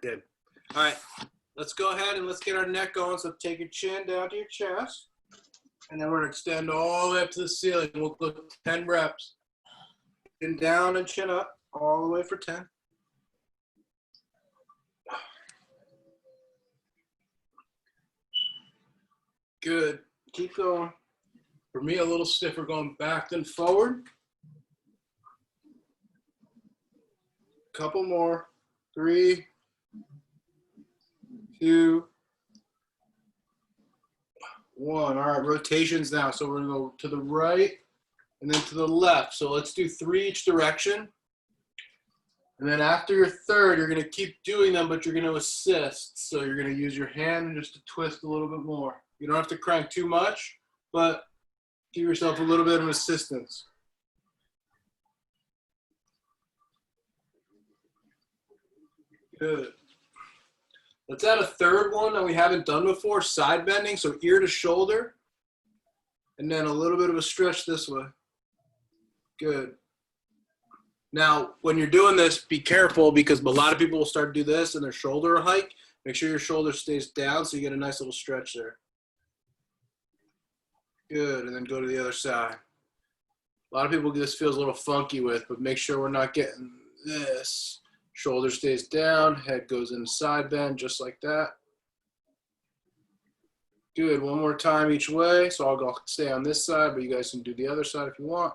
Good. All right, let's go ahead and let's get our neck going. So take your chin down to your chest, and then we're gonna extend all the way up to the ceiling. We'll go 10 reps. Chin down and chin up, all the way for 10. Good. Keep going. For me, a little stiffer going back then forward. Couple more. 3, 2, 1. All right, rotations now. So we're gonna go to the right and then to the left. So let's do 3 each direction. And then after your third, you're gonna keep doing them, but you're gonna assist. So you're gonna use your hand just to twist a little bit more. You don't have to crank too much, but give yourself a little bit of assistance. Good. Let's add a third one that we haven't done before, side bending, so ear to shoulder, and then a little bit of a stretch this way. Good. Now, when you're doing this, be careful because a lot of people will start to do this and their shoulder will hike. Make sure your shoulder stays down so you get a nice little stretch there. Good, and then go to the other side. A lot of people this feels a little funky with, but make sure we're not getting this. Shoulder stays down, head goes in side bend, just like that. Good, one more time each way. So I'll go stay on this side, but you guys can do the other side if you want.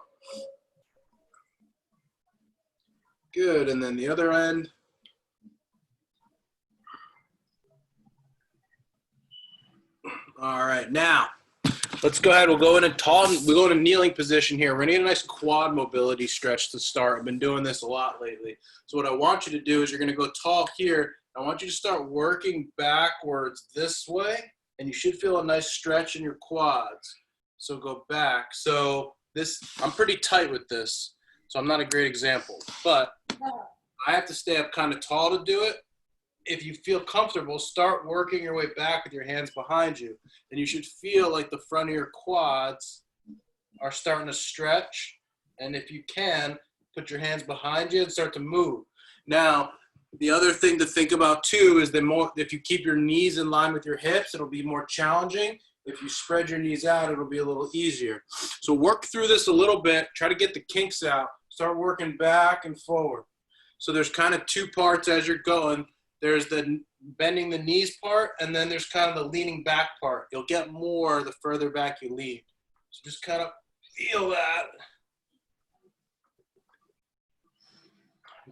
Good, and then the other end. All right, now let's go ahead. We'll go in a we'll go in a kneeling position here. We're gonna get a nice quad mobility stretch to start. I've been doing this a lot lately. So what I want you to do is you're gonna go tall here. I want you to start working backwards this way, and you should feel a nice stretch in your quads. So go back. So this, I'm pretty tight with this, so I'm not a great example, but I have to stay up kind of tall to do it. If you feel comfortable, start working your way back with your hands behind you. And you should feel like the front of your quads are starting to stretch. And if you can, put your hands behind you and start to move. Now, the other thing to think about too is if you keep your knees in line with your hips, it'll be more challenging. If you spread your knees out, it'll be a little easier. So work through this a little bit. Try to get the kinks out. Start working back and forward. So there's kind of 2 parts as you're going. There's the bending the knees part, and then there's kind of the leaning back part. You'll get more the further back you lean. So just kind of feel that.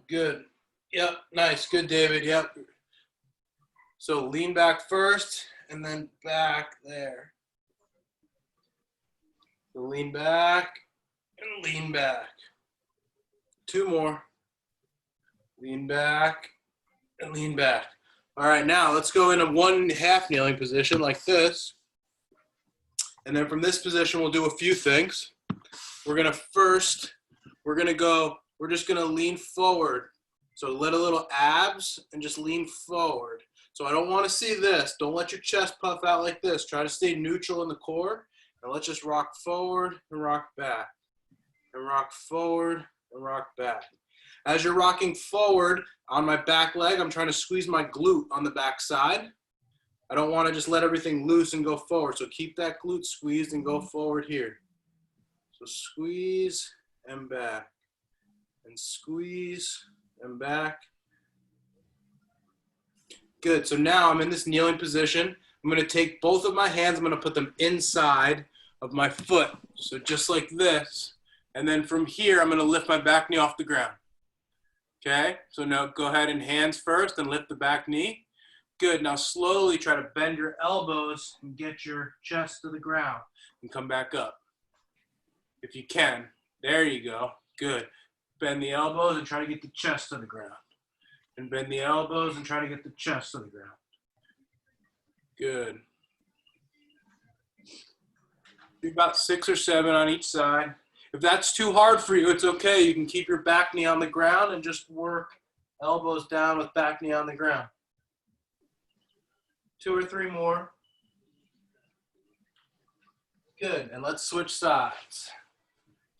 Good. Yep, nice. Good, David. Yep. So lean back first, and then back there. So lean back, and lean back. 2 more. Lean back. And lean back. All right, now let's go into 1/2 kneeling position like this. And then from this position, we'll do a few things. We're just gonna lean forward. So let a little abs and just lean forward. So I don't wanna see this. Don't let your chest puff out like this. Try to stay neutral in the core. And let's just rock forward and rock back. And rock forward and rock back. As you're rocking forward on my back leg, I'm trying to squeeze my glute on the back side. I don't want to just let everything loose and go forward. So keep that glute squeezed and go forward here. So squeeze and back. And squeeze and back. Good. So now I'm in this kneeling position. I'm going to take both of my hands. I'm going to put them inside of my foot. So just like this. And then from here, I'm going to lift my back knee off the ground. Okay, so now go ahead and hands first and lift the back knee. Good, now slowly try to bend your elbows and get your chest to the ground and come back up. If you can, there you go, good. Bend the elbows and try to get the chest to the ground. And bend the elbows and try to get the chest to the ground. Good. Do about 6 or 7 on each side. If that's too hard for you, it's okay. You can keep your back knee on the ground and just work elbows down with back knee on the ground. 2 or 3 more. Good, and let's switch sides.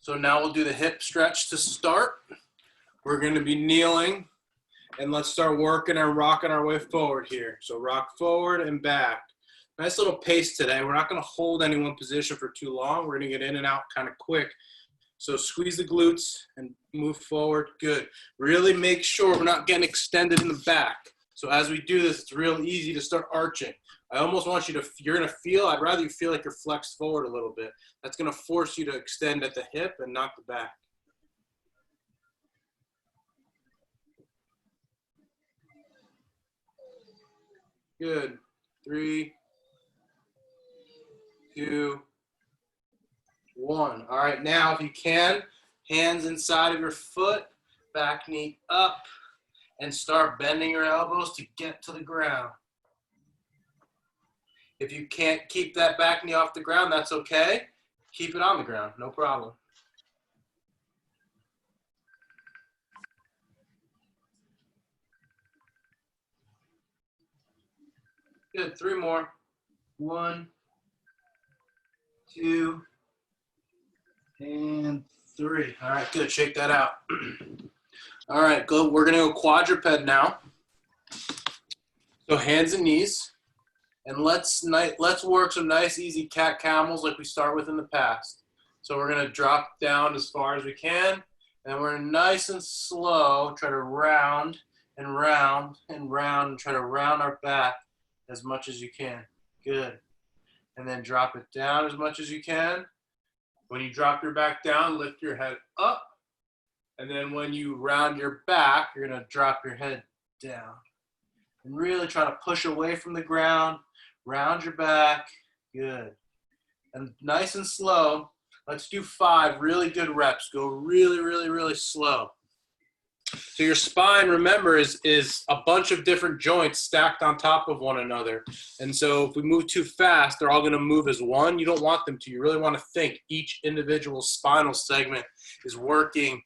So now we'll do the hip stretch to start. We're gonna be kneeling, And let's start working and rocking our way forward here. So rock forward and back. Nice little pace today. We're not going to hold any one position for too long. We're going to get in and out kind of quick. So squeeze the glutes and move forward. Good. Really make sure we're not getting extended in the back. So as we do this, it's real easy to start arching. I almost want you to, you're going to feel, I'd rather you feel like you're flexed forward a little bit. That's going to force you to extend at the hip and not the back. Good. 3, 2, 1. All right, now if you can, hands inside of your foot, back knee up, and start bending your elbows to get to the ground. If you can't keep that back knee off the ground, that's okay. Keep it on the ground, no problem. Good, 3 more. 1, 2, and 3. All right, good, shake that out. All right, good, we're gonna go quadruped now. So hands and knees, and let's work some nice easy cat camels like we start with in the past. So we're gonna drop down as far as we can, and we're nice and slow, try to round and round and round, and try to round our back as much as you can. Good. And then drop it down as much as you can. When you drop your back down, lift your head up. And then when you round your back, you're gonna drop your head down. And really try to push away from the ground, round your back, good. And nice and slow, let's do 5 really good reps. Go really, really, really slow. So your spine, remember, is a bunch of different joints stacked on top of one another. And so if we move too fast, they're all going to move as one. You don't want them to. You really want to think each individual spinal segment is working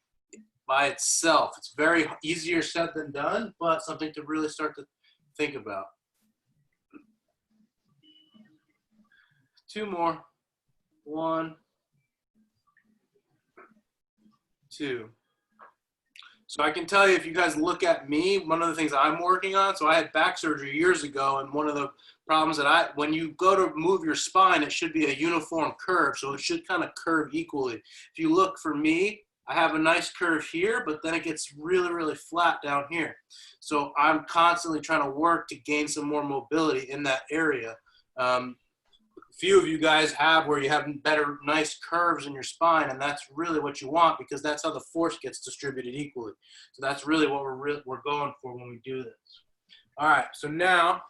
by itself. It's very easier said than done, but something to really start to think about. 2 more. 1, 2. So I can tell you, if you guys look at me, one of the things I'm working on, so I had back surgery years ago, and one of the problems that when you go to move your spine, it should be a uniform curve, so it should kind of curve equally. If you look for me, I have a nice curve here, but then it gets really, really flat down here. So I'm constantly trying to work to gain some more mobility in that area. Few of you guys have where you have better, nice curves in your spine, and that's really what you want because that's how the force gets distributed equally. So that's really what we're going for when we do this. All right, so now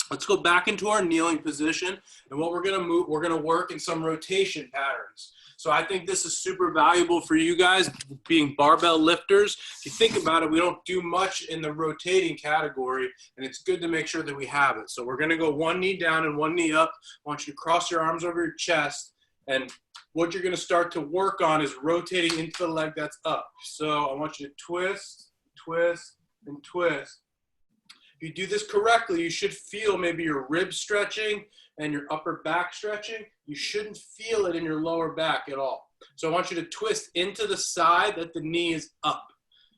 let's go back into our kneeling position, and what we're gonna work in some rotation patterns. So I think this is super valuable for you guys being barbell lifters. If you think about it, we don't do much in the rotating category, and it's good to make sure that we have it. So we're gonna go 1 knee down and 1 knee up. I want you to cross your arms over your chest, and what you're gonna start to work on is rotating into the leg that's up. So I want you to twist, twist, and twist. If you do this correctly, you should feel maybe your ribs stretching and your upper back stretching. You shouldn't feel it in your lower back at all. So I want you to twist into the side that the knee is up.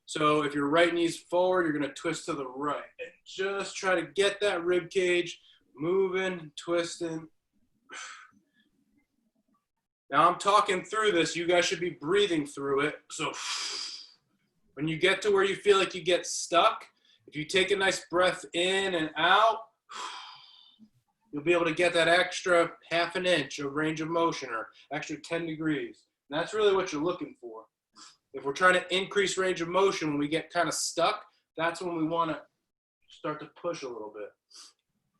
So if your right knee is forward, you're going to twist to the right. And just try to get that rib cage moving, twisting. Now I'm talking through this. You guys should be breathing through it. So when you get to where you feel like you get stuck, if you take a nice breath in and out, you'll be able to get that extra ½ an inch of range of motion or extra 10 degrees. And that's really what you're looking for. If we're trying to increase range of motion when we get kind of stuck, that's when we want to start to push a little bit.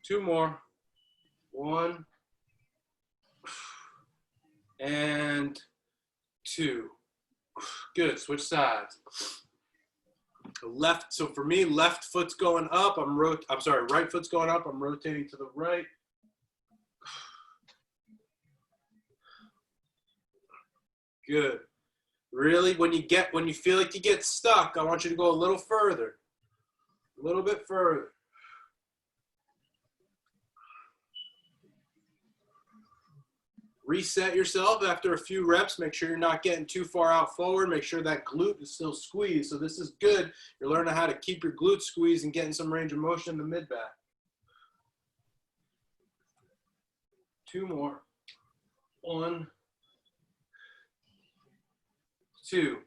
2 more. 1 and 2. Good. Switch sides. So for me, left foot's going up. Right foot's going up. I'm rotating to the right. Good. Really, when you feel like you get stuck, I want you to go a little further. A little bit further. Reset yourself after a few reps. Make sure you're not getting too far out forward. Make sure that glute is still squeezed. So this is good. You're learning how to keep your glute squeezed and getting some range of motion in the mid-back. 2 more. 1, 2.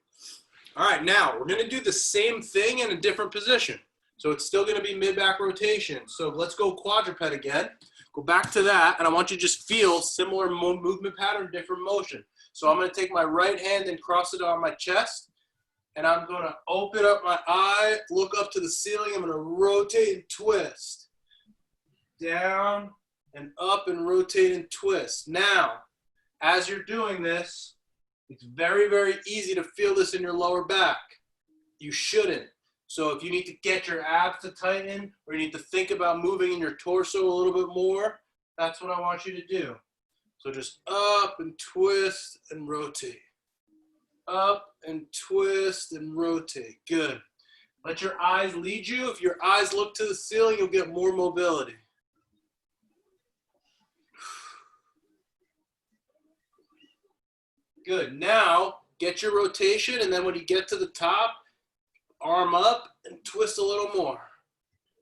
All right, now we're going to do the same thing in a different position. So it's still going to be mid-back rotation. So let's go quadruped again. Go back to that, and I want you to just feel similar movement pattern, different motion. So I'm going to take my right hand and cross it on my chest, and I'm going to open up my eye, look up to the ceiling. I'm going to rotate and twist. Down and up and rotate and twist. Now, as you're doing this, it's very, very easy to feel this in your lower back. You shouldn't. So if you need to get your abs to tighten, or you need to think about moving in your torso a little bit more, that's what I want you to do. So just up and twist and rotate. Up and twist and rotate. Good. Let your eyes lead you. If your eyes look to the ceiling, you'll get more mobility. Good. Now, get your rotation, and then when you get to the top, arm up and twist a little more.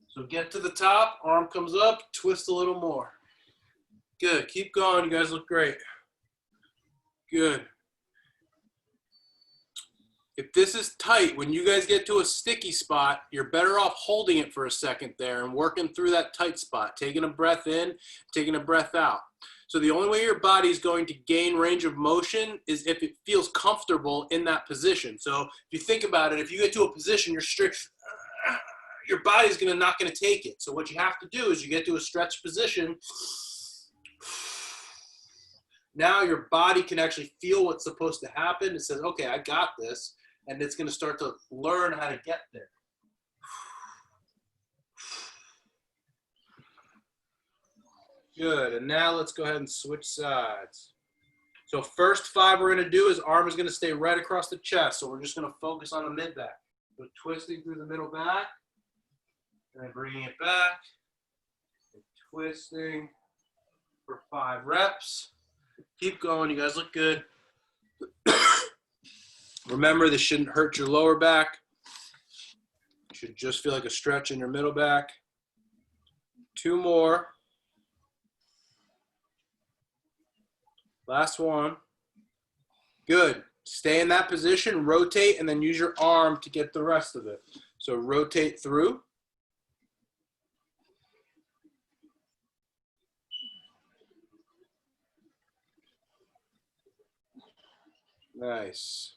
So get to the top, arm comes up, twist a little more. Good. Keep going. You guys look great. Good. If this is tight, when you guys get to a sticky spot, you're better off holding it for a second there and working through that tight spot, taking a breath in, taking a breath out. So the only way your body is going to gain range of motion is if it feels comfortable in that position. So if you think about it, if you get to a position, you're strict, your body's not going to take it. So what you have to do is you get to a stretched position. Now your body can actually feel what's supposed to happen. It says, okay, I got this. And it's going to start to learn how to get there. Good, and now let's go ahead and switch sides. So first 5 we're gonna do is arm is gonna stay right across the chest. So we're just gonna focus on the mid back. So twisting through the middle back, and then bringing it back, and twisting for 5 reps. Keep going, you guys look good. Remember, this shouldn't hurt your lower back. It should just feel like a stretch in your middle back. 2 more. Last one. Good. Stay in that position, rotate, and then use your arm to get the rest of it. So rotate through. Nice.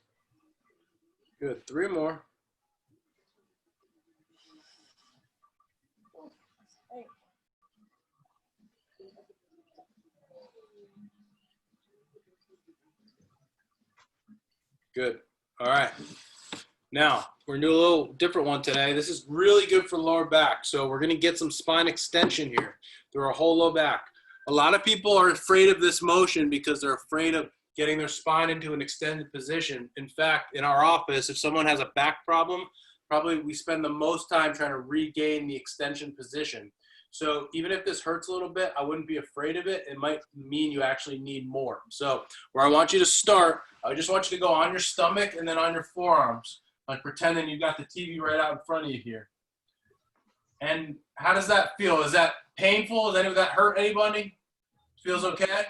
Good. 3 more. Good. All right. Now, we're going to do a little different one today. This is really good for lower back. So we're going to get some spine extension here through our whole low back. A lot of people are afraid of this motion because they're afraid of getting their spine into an extended position. In fact, in our office, if someone has a back problem, probably we spend the most time trying to regain the extension position. So even if this hurts a little bit, I wouldn't be afraid of it. It might mean you actually need more. So where I want you to start, I just want you to go on your stomach and then on your forearms, like pretending you've got the TV right out in front of you here. And how does that feel? Is that painful? Does any of that hurt anybody? Feels okay?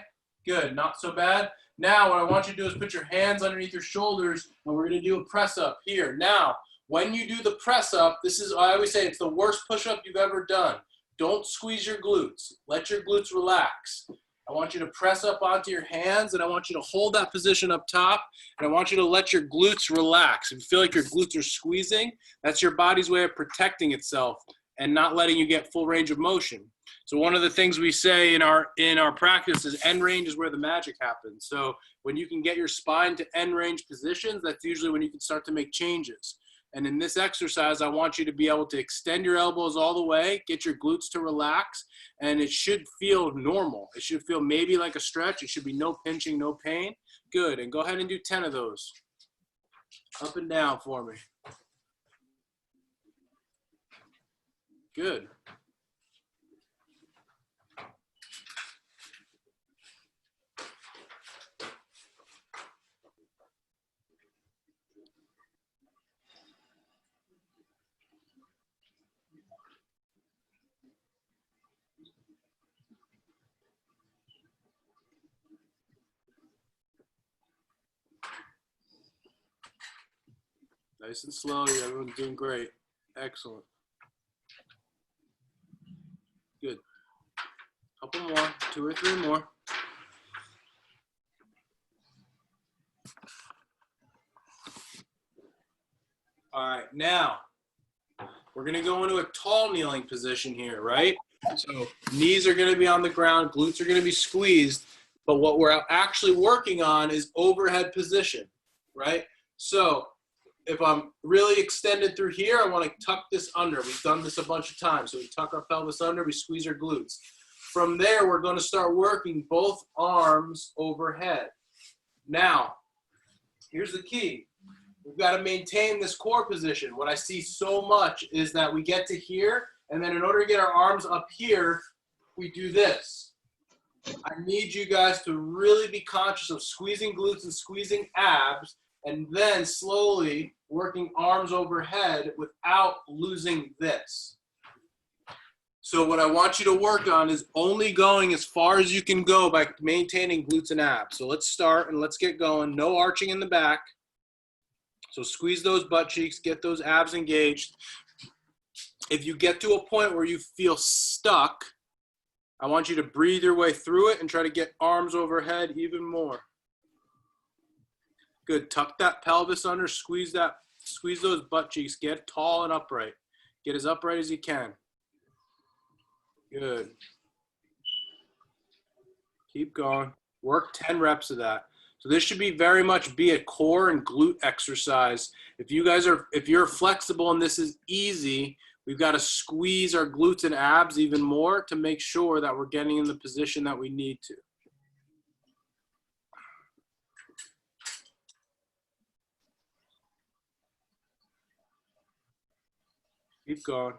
Good, not so bad. Now what I want you to do is put your hands underneath your shoulders, and we're going to do a press up here. Now, when you do the press up, this is, I always say, it's the worst push up you've ever done. Don't squeeze your glutes. Let your glutes relax. I want you to press up onto your hands, and I want you to hold that position up top, and I want you to let your glutes relax. If you feel like your glutes are squeezing, that's your body's way of protecting itself and not letting you get full range of motion. So one of the things we say in our practice is end range is where the magic happens. So when you can get your spine to end range positions, that's usually when you can start to make changes. And in this exercise, I want you to be able to extend your elbows all the way, get your glutes to relax, and it should feel normal. It should feel maybe like a stretch. It should be no pinching, no pain. Good, and go ahead and do 10 of those. Up and down for me. Good. Nice and slowly. Everyone's doing great. Excellent. Good. Couple more, 2 or 3 more. All right, now we're going to go into a tall kneeling position here, right? So knees are going to be on the ground, glutes are going to be squeezed, but what we're actually working on is overhead position, right? So if I'm really extended through here, I want to tuck this under. We've done this a bunch of times. So we tuck our pelvis under, we squeeze our glutes. From there, we're going to start working both arms overhead. Now, here's the key. We've got to maintain this core position. What I see so much is that we get to here, and then in order to get our arms up here, we do this. I need you guys to really be conscious of squeezing glutes and squeezing abs, and then slowly working arms overhead without losing this. So what I want you to work on is only going as far as you can go by maintaining glutes and abs. So let's start and let's get going. No arching in the back. So squeeze those butt cheeks, get those abs engaged. If you get to a point where you feel stuck, I want you to breathe your way through it and try to get arms overhead even more. Good. Tuck that pelvis under, squeeze those butt cheeks, get tall and upright. Get as upright as you can. Good. Keep going. Work 10 reps of that. So this should be very much be a core and glute exercise. If you're flexible and this is easy, we've got to squeeze our glutes and abs even more to make sure that we're getting in the position that we need to. Keep going.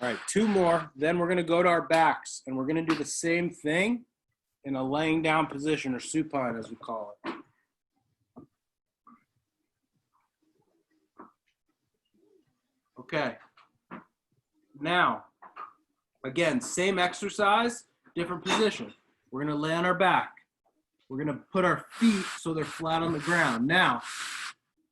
All right, 2 more. Then we're going to go to our backs, and we're going to do the same thing in a laying down position, or supine as we call it. Okay. Now, again, same exercise, different position. We're going to lay on our back. We're going to put our feet so they're flat on the ground. Now,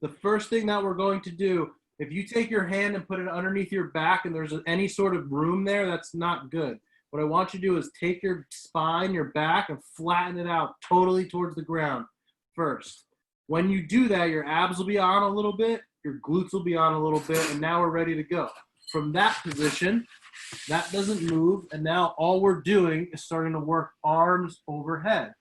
the first thing that we're going to do, if you take your hand and put it underneath your back and there's any sort of room there, that's not good. What I want you to do is take your spine, your back, and flatten it out totally towards the ground first. When you do that, your abs will be on a little bit, your glutes will be on a little bit, and now we're ready to go. From that position, that doesn't move, and now all we're doing is starting to work arms overhead.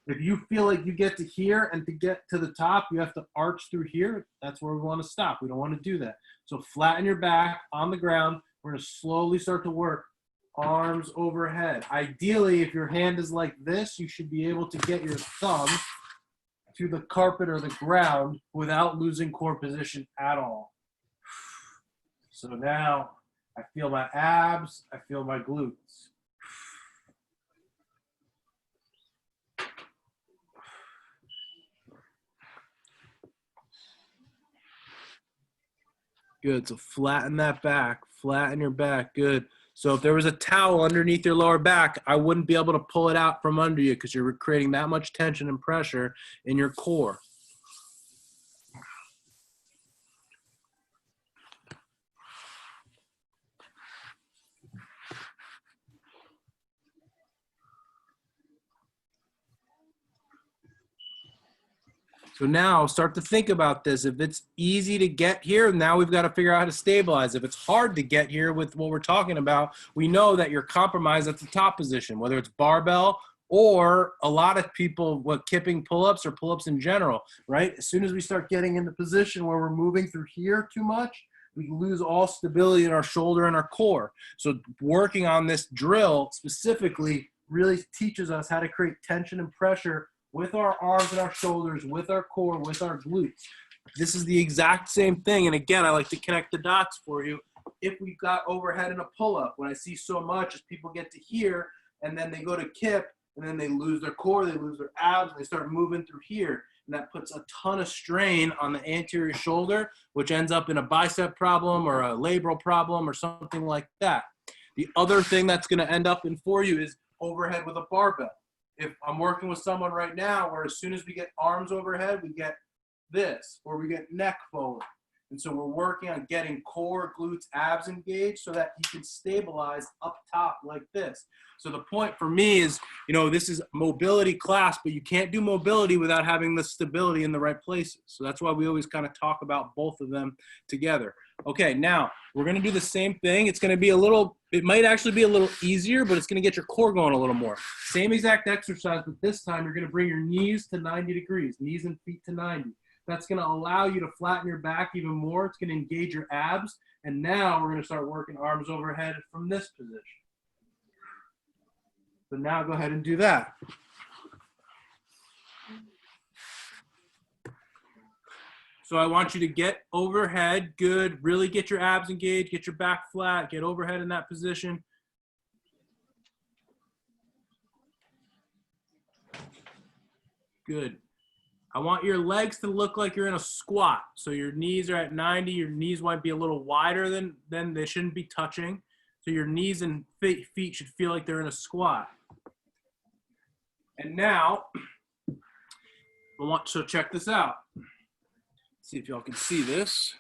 If you feel like you get to here and to get to the top, you have to arch through here. That's where we want to stop. We don't want to do that. So flatten your back on the ground. We're going to slowly start to work arms overhead. Ideally, if your hand is like this, you should be able to get your thumb to the carpet or the ground without losing core position at all. So now I feel my abs. I feel my glutes. Good. So flatten that back. Flatten your back. Good. So if there was a towel underneath your lower back, I wouldn't be able to pull it out from under you because you're creating that much tension and pressure in your core. So now start to think about this. If it's easy to get here, now we've got to figure out how to stabilize. If it's hard to get here with what we're talking about, we know that you're compromised at the top position, whether it's barbell or a lot of people with kipping pull-ups or pull-ups in general, right? As soon as we start getting in the position where we're moving through here too much, we lose all stability in our shoulder and our core. So working on this drill specifically really teaches us how to create tension and pressure with our arms and our shoulders, with our core, with our glutes. This is the exact same thing. And again, I like to connect the dots for you. If we've got overhead in a pull-up, what I see so much is people get to here and then they go to kip and then they lose their core, they lose their abs, and they start moving through here. And that puts a ton of strain on the anterior shoulder, which ends up in a bicep problem or a labral problem or something like that. The other thing that's going to end up in for you is overhead with a barbell. If I'm working with someone right now where as soon as we get arms overhead, we get this, or we get neck forward. And so we're working on getting core, glutes, abs engaged so that you can stabilize up top like this. So the point for me is, you know, this is mobility class, but you can't do mobility without having the stability in the right places. So that's why we always kind of talk about both of them together. Okay, now we're going to do the same thing. It's going to be a little, it might actually be a little easier, but it's going to get your core going a little more. Same exact exercise, but this time you're going to bring your knees to 90 degrees, knees and feet to 90. That's going to allow you to flatten your back even more. It's going to engage your abs. And now we're going to start working arms overhead from this position. So now go ahead and do that. So I want you to get overhead, good, really get your abs engaged, get your back flat, get overhead in that position. Good. I want your legs to look like you're in a squat. So your knees are at 90, your knees might be a little wider than they shouldn't be touching. So your knees and feet should feel like they're in a squat. And now, so check this out. See if y'all can see this.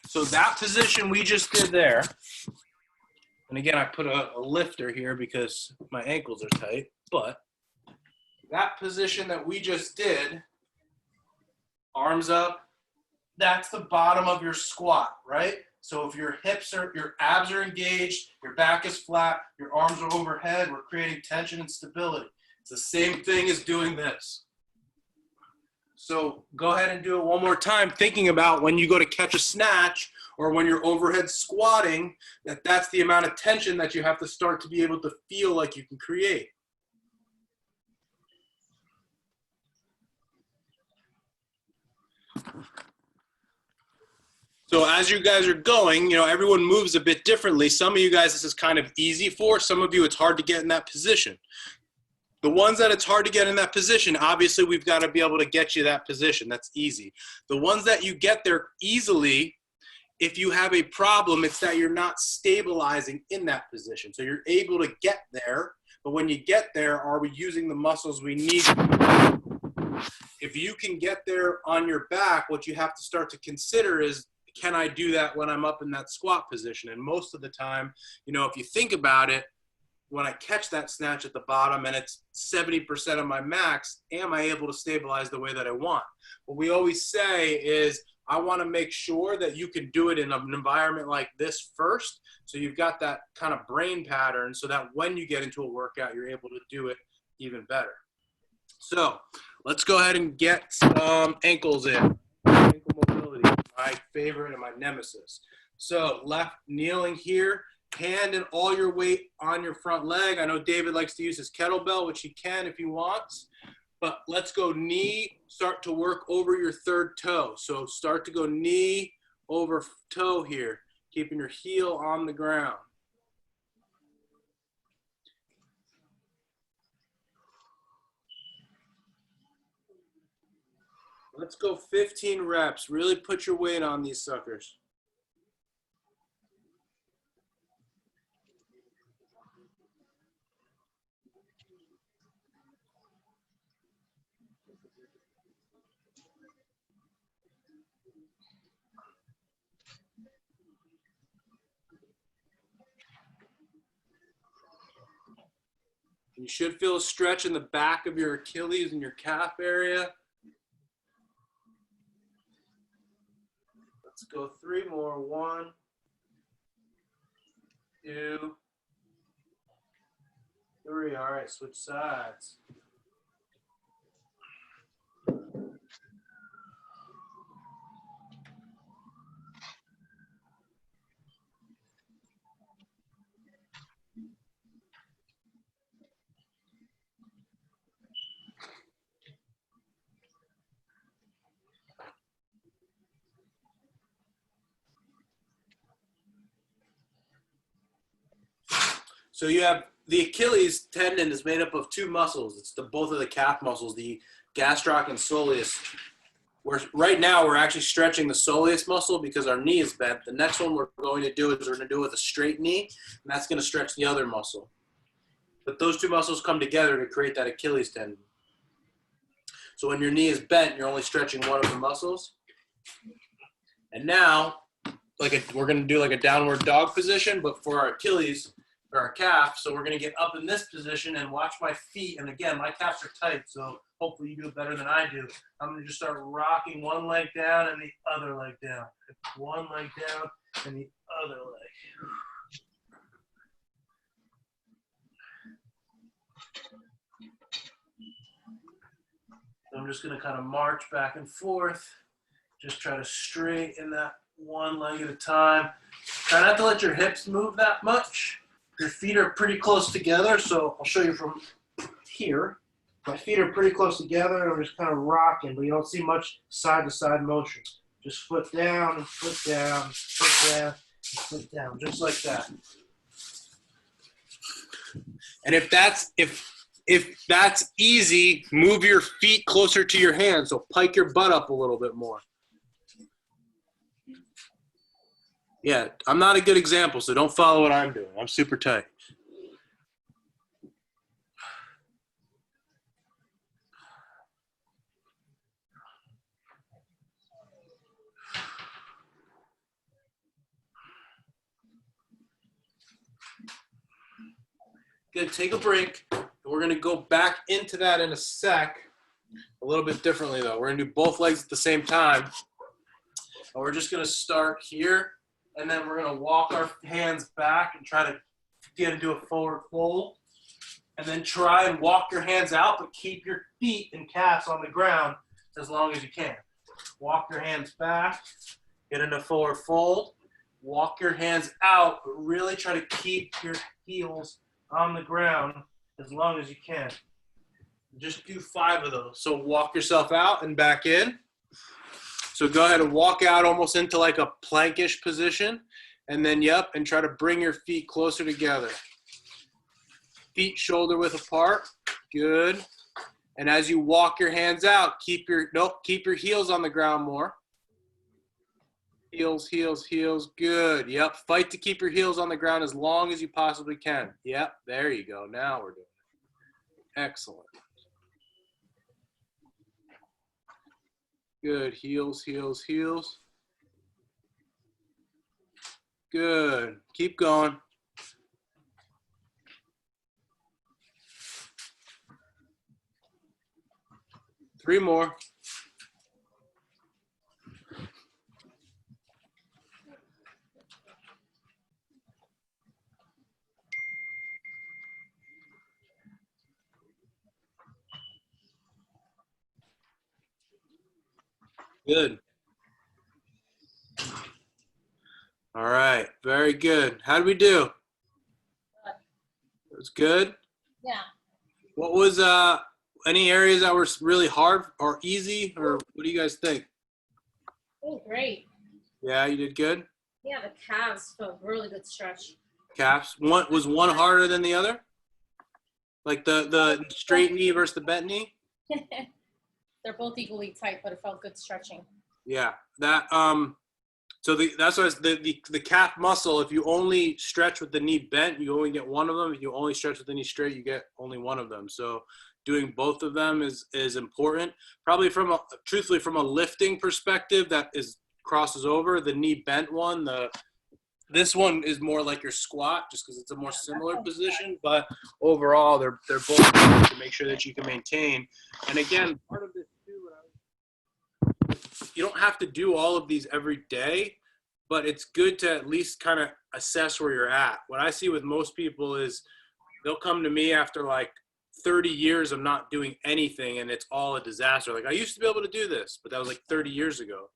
So that position we just did there, and again, I put a lifter here because my ankles are tight, but that position that we just did, arms up, that's the bottom of your squat, right? So if your abs are engaged, your back is flat, your arms are overhead, we're creating tension and stability. It's the same thing as doing this. So go ahead and do it one more time, thinking about when you go to catch a snatch or when you're overhead squatting, that's the amount of tension that you have to start to be able to feel like you can create. So as you guys are going, you know, everyone moves a bit differently. Some of you guys, this is kind of easy for. Some of you, it's hard to get in that position. The ones that it's hard to get in that position, obviously we've got to be able to get you that position. That's easy. The ones that you get there easily, if you have a problem, it's that you're not stabilizing in that position. So you're able to get there, but when you get there, are we using the muscles we need? If you can get there on your back, what you have to start to consider is, can I do that when I'm up in that squat position? And most of the time, you know, if you think about it, when I catch that snatch at the bottom and it's 70% of my max, am I able to stabilize the way that I want? What we always say is, I want to make sure that you can do it in an environment like this first. So you've got that kind of brain pattern so that when you get into a workout, you're able to do it even better. So let's go ahead and get some ankles in. Ankle mobility, my favorite and my nemesis. So left kneeling here, hand and all your weight on your front leg. I know David likes to use his kettlebell, which he can if he wants. But let's go knee, start to work over your third toe. So start to go knee over toe here, keeping your heel on the ground. Let's go 15 reps. Really put your weight on these suckers. You should feel a stretch in the back of your Achilles and your calf area. Let's go 3 more. 1, 2, 3. All right, switch sides. So you have the Achilles tendon is made up of two muscles. It's both of the calf muscles, the gastroc and soleus. Right now we're actually stretching the soleus muscle because our knee is bent. The next one we're going to do is we're going to do it with a straight knee, and that's going to stretch the other muscle. But those two muscles come together to create that Achilles tendon. So when your knee is bent, you're only stretching one of the muscles. And now, we're going to do like a downward dog position, but for our Achilles, or our calf. So we're going to get up in this position and watch my feet. And again, my calves are tight, so hopefully you do it better than I do. I'm going to just start rocking one leg down and the other leg down. One leg down and the other leg. I'm just going to kind of march back and forth. Just try to straighten that one leg at a time. Try not to let your hips move that much. Your feet are pretty close together, so I'll show you from here. My feet are pretty close together, and I'm just kind of rocking, but you don't see much side-to-side motion. Just foot down, and foot down, foot down, foot down, just like that. And if that's easy, move your feet closer to your hands, so pike your butt up a little bit more. Yeah, I'm not a good example, so don't follow what I'm doing. I'm super tight. Good, take a break. We're going to go back into that in a sec, a little bit differently though. We're going to do both legs at the same time. And we're just going to start here, and then we're going to walk our hands back and try to get into a forward fold. And then try and walk your hands out, but keep your feet and calves on the ground as long as you can. Walk your hands back, get into forward fold. Walk your hands out, but really try to keep your heels on the ground as long as you can. Just do 5 of those. So walk yourself out and back in. So go ahead and walk out almost into like a plankish position. And then, yep, and try to bring your feet closer together. Feet shoulder width apart. Good. And as you walk your hands out, keep your heels on the ground more. Heels, heels, heels. Good. Yep. Fight to keep your heels on the ground as long as you possibly can. Yep. There you go. Now we're doing it. Excellent. Good. Heels, heels, heels. Good. Keep going. Three more. Good. All right. Very good. How did we do? It was good? Yeah. What was any areas that were really hard or easy, or what do you guys think? Oh, great. Yeah, you did good? Yeah, the calves felt really good stretch. Calves. Was one harder than the other? Like the straight knee versus the bent knee? They're both equally tight, but it felt good stretching. Yeah. That so that's why the calf muscle, if you only stretch with the knee bent, you only get one of them. If you only stretch with the knee straight, you get only one of them. So doing both of them is important. Probably truthfully from a lifting perspective, that crosses over. The knee bent one, this one is more like your squat, just because it's a more similar position. But overall, they're both to make sure that you can maintain. And again, part of this too, you don't have to do all of these every day, but it's good to at least kind of assess where you're at. What I see with most people is they'll come to me after like 30 years of not doing anything, and it's all a disaster. Like, I used to be able to do this, but that was like 30 years ago.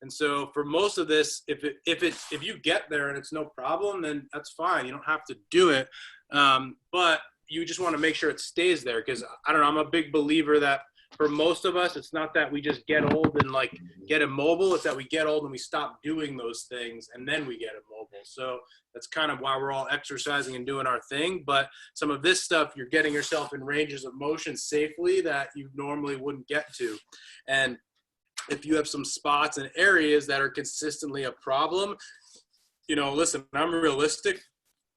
And so for most of this, if you get there and it's no problem, then that's fine. You don't have to do it. But you just want to make sure it stays there, because I don't know, I'm a big believer that for most of us, it's not that we just get old and like get immobile. It's that we get old and we stop doing those things, and then we get immobile. So that's kind of why we're all exercising and doing our thing. But some of this stuff, you're getting yourself in ranges of motion safely that you normally wouldn't get to. And if you have some spots and areas that are consistently a problem, you know, listen, I'm realistic.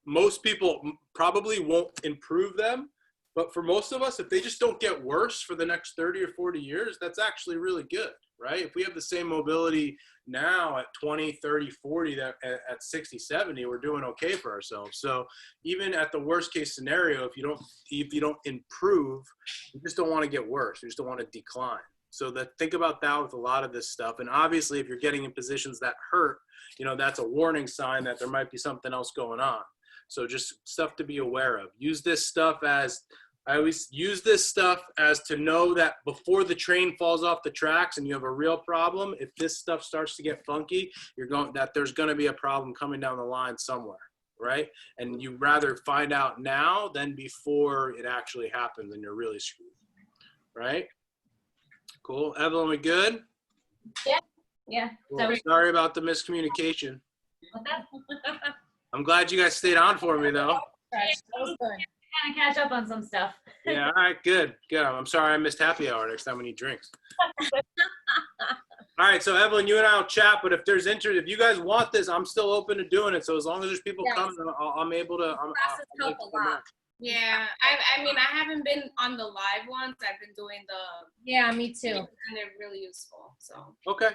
Most people probably won't improve them. But for most of us, if they just don't get worse for the next 30 or 40 years, that's actually really good, right? If we have the same mobility now at 20, 30, 40, that at 60, 70, we're doing okay for ourselves. So even at the worst case scenario, if you don't improve, you just don't want to get worse. You just don't want to decline. So think about that with a lot of this stuff. And obviously, if you're getting in positions that hurt, you know, that's a warning sign that there might be something else going on. So just stuff to be aware of. I always use this stuff as to know that before the train falls off the tracks and you have a real problem, if this stuff starts to get funky, there's going to be a problem coming down the line somewhere, right? And you rather find out now than before it actually happens and you're really screwed, right? Cool. Evelyn, we good? Yeah. Cool. Sorry about the miscommunication. What's that? I'm glad you guys stayed on for me, though. That was good. Kind of catch up on some stuff. Yeah, all right, good. I'm sorry I missed happy hour. Next time we need drinks. All right, so Evelyn, you and I will chat, but if there's interest, if you guys want this, I'm still open to doing it. So as long as there's people Yes. coming, I'm able to. Classes help a lot. Yeah, I mean, I haven't been on the live ones. I've been doing the, Yeah, me too. and they're really useful. So. Okay.